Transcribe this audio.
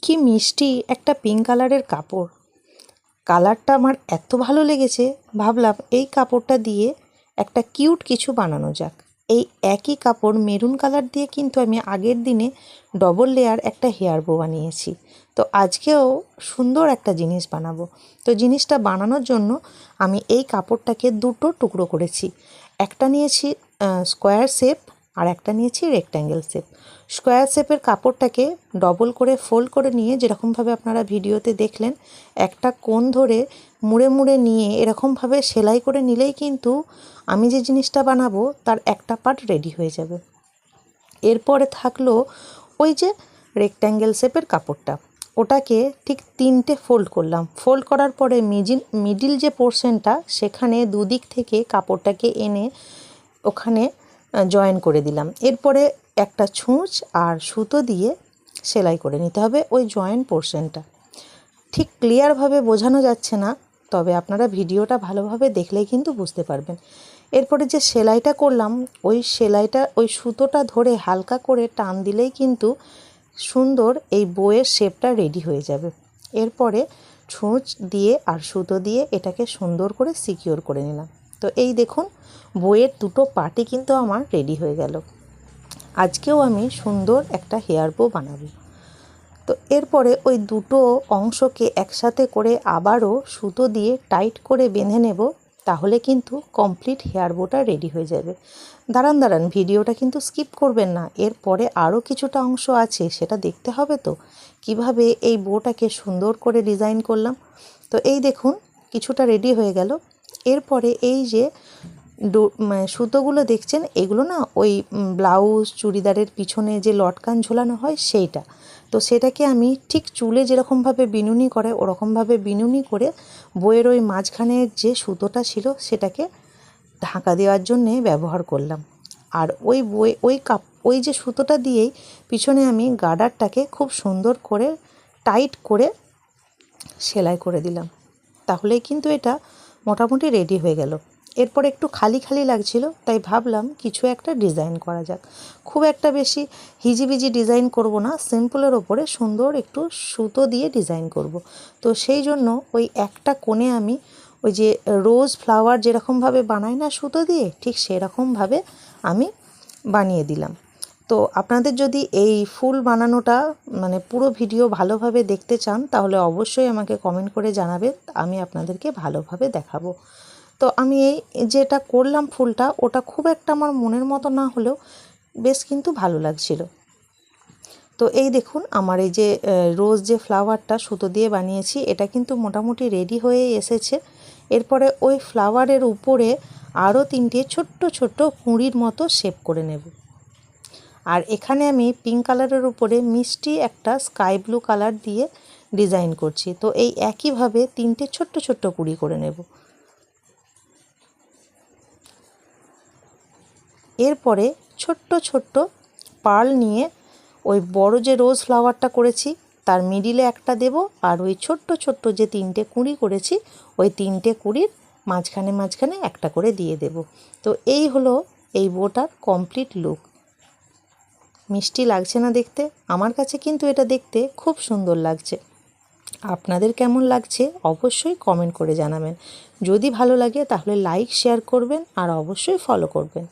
কি মিষ্টি একটা পিঙ্ক কালারের কাপড়। কালারটা আমার এত ভালো লেগেছে, ভাবলাম এই কাপড়টা দিয়ে একটা কিউট কিছু বানানো যাক। এই একই কাপড় মেরুন কালার দিয়ে কিন্তু আমি আগের দিনে ডবল লেয়ার একটা হেয়ার বো বানিয়েছি। তো আজকেও সুন্দর একটা জিনিস বানাবো। তো জিনিসটা বানানোর জন্য আমি এই কাপড়টাকে দুটো টুকরো করেছি। একটা নিয়েছি স্কোয়ার শেপ আর একটা নিয়েছি রেক্ট্যাঙ্গেল শেপ। স্কোয়ার শেপের কাপড়টাকে ডবল করে ফোল্ড করে নিয়ে, যেরকমভাবে আপনারা ভিডিওতে দেখলেন, একটা কোণ ধরে মুড়ে মুড়ে নিয়ে এরকমভাবে সেলাই করে নিলেই কিন্তু আমি যে জিনিসটা বানাবো তার একটা পার্ট রেডি হয়ে যাবে। এরপরে থাকলো ওই যে রেক্ট্যাঙ্গেল শেপের কাপড়টা, ওটাকে ঠিক তিনটে ফোল্ড করলাম। ফোল্ড করার পরে মিডিল যে পোর্শনটা, সেখানে দুদিক থেকে কাপড়টাকে এনে ওখানে জয়েন করে দিলাম। এরপরে একটা ছুঁচ আর সুতো দিয়ে সেলাই করে নিতে হবে ওই জয়েন্ট পোর্শনটা। ঠিক ক্লিয়ারভাবে বোঝানো যাচ্ছে না, তবে আপনারা ভিডিওটা ভালোভাবে দেখলেই কিন্তু বুঝতে পারবেন। এরপরে যে সেলাইটা করলাম, ওই সেলাইটা ওই সুতোটা ধরে হালকা করে টান দিলেই কিন্তু সুন্দর এই বইয়ের শেপটা রেডি হয়ে যাবে। এরপরে ছুঁচ দিয়ে আর সুতো দিয়ে এটাকে সুন্দর করে সিকিওর করে নিলাম। তো এই দেখুন, বইয়ের দুটো পার্টই কিন্তু আমার রেডি হয়ে গেল। আজকেও আমি সুন্দর একটা হেয়ার বো বানাবো। তো এরপরে ওই দুটো অংশকে একসাথে করে আবারও সুতো দিয়ে টাইট করে বেঁধে নেব, তাহলে কিন্তু কমপ্লিট হেয়ার বোটা রেডি হয়ে যাবে। দাঁড়ান, ভিডিওটা কিন্তু স্কিপ করবেন না। এরপরে আরও কিছুটা অংশ আছে, সেটা দেখতে হবে তো কিভাবে এই বোটাকে সুন্দর করে ডিজাইন করলাম। তো এই দেখুন, কিছুটা রেডি হয়ে গেল। এরপরে এই যে সুতোগুলো দেখছেন, এগুলো না ওই ব্লাউজ চুড়িদারের পিছনে যে লটকান ঝোলানো হয় সেইটা। তো সেটাকে আমি ঠিক চুলে যেরকমভাবে বিনুনি করে ওরকমভাবে বিনুনি করে বইয়ের ওই মাঝখানের যে সুতোটা ছিল সেটাকে ঢাকা দেওয়ার জন্যে ব্যবহার করলাম। আর ওই যে সুতোটা দিয়েই পিছনে আমি গার্ডারটাকে খুব সুন্দর করে টাইট করে সেলাই করে দিলাম। তাহলেই কিন্তু এটা মোটামুটি রেডি হয়ে গেল। এরপর একটু খালি খালি লাগছিল, তাই ভাবলাম কিছু একটা ডিজাইন করা যাক। খুব একটা বেশি হিজিবিজি ডিজাইন করব না, সিম্পলের ওপরে সুন্দর একটু সুতো দিয়ে ডিজাইন করব। তো সেই জন্য ওই একটা কোণে আমি ওই যে রোজ ফ্লাওয়ার যেরকমভাবে বানাই না সুতো দিয়ে, ঠিক সেরকমভাবে আমি বানিয়ে দিলাম। তো আপনাদের যদি এই ফুল বানানোটা মানে পুরো ভিডিও ভালোভাবে দেখতে চান, তাহলে অবশ্যই আমাকে কমেন্ট করে জানাবেন, আমি আপনাদেরকে ভালোভাবে দেখাবো। তো আমি এই যেটা করলাম ফুলটা, ওটা খুব একটা আমার মনের মতো না হলেও বেশ কিন্তু ভালো লাগছিল। তো এই দেখুন, আমার এই যে রোজ যে ফ্লাওয়ারটা সুতো দিয়ে বানিয়েছি, এটা কিন্তু মোটামুটি রেডি হয়ে এসেছে। এরপরে ওই ফ্লাওয়ারের উপরে আরও তিনটে ছোট্ট ছোট্ট কুঁড়ির মতো শেপ করে নেব। আর এখানে আমি পিঙ্ক কালারের উপরে মিষ্টি একটা স্কাই ব্লু কালার দিয়ে ডিজাইন করছি। তো এই একইভাবে তিনটে ছোট্ট ছোট্ট কুঁড়ি করে নেব। এরপরে ছোট্ট ছোট্ট পার্ল নিয়ে ওই বড় যে রোজ ফ্লাওয়ারটা করেছি তার মিডিলে একটা দেব, আর ওই ছোট্ট ছোট্ট যে তিনটে কুঁড়ি করেছি ওই তিনটে কুঁড়ির মাঝখানে মাঝখানে একটা করে দিয়ে দেব। তো এই হলো এই বোটার কমপ্লিট লুক। মিষ্টি লাগছে না দেখতে? আমার কাছে কিন্তু এটা দেখতে খুব সুন্দর লাগছে। আপনাদের কেমন লাগছে অবশ্যই কমেন্ট করে জানাবেন। যদি ভালো লাগে তাহলে লাইক শেয়ার করবেন আর অবশ্যই ফলো করবেন।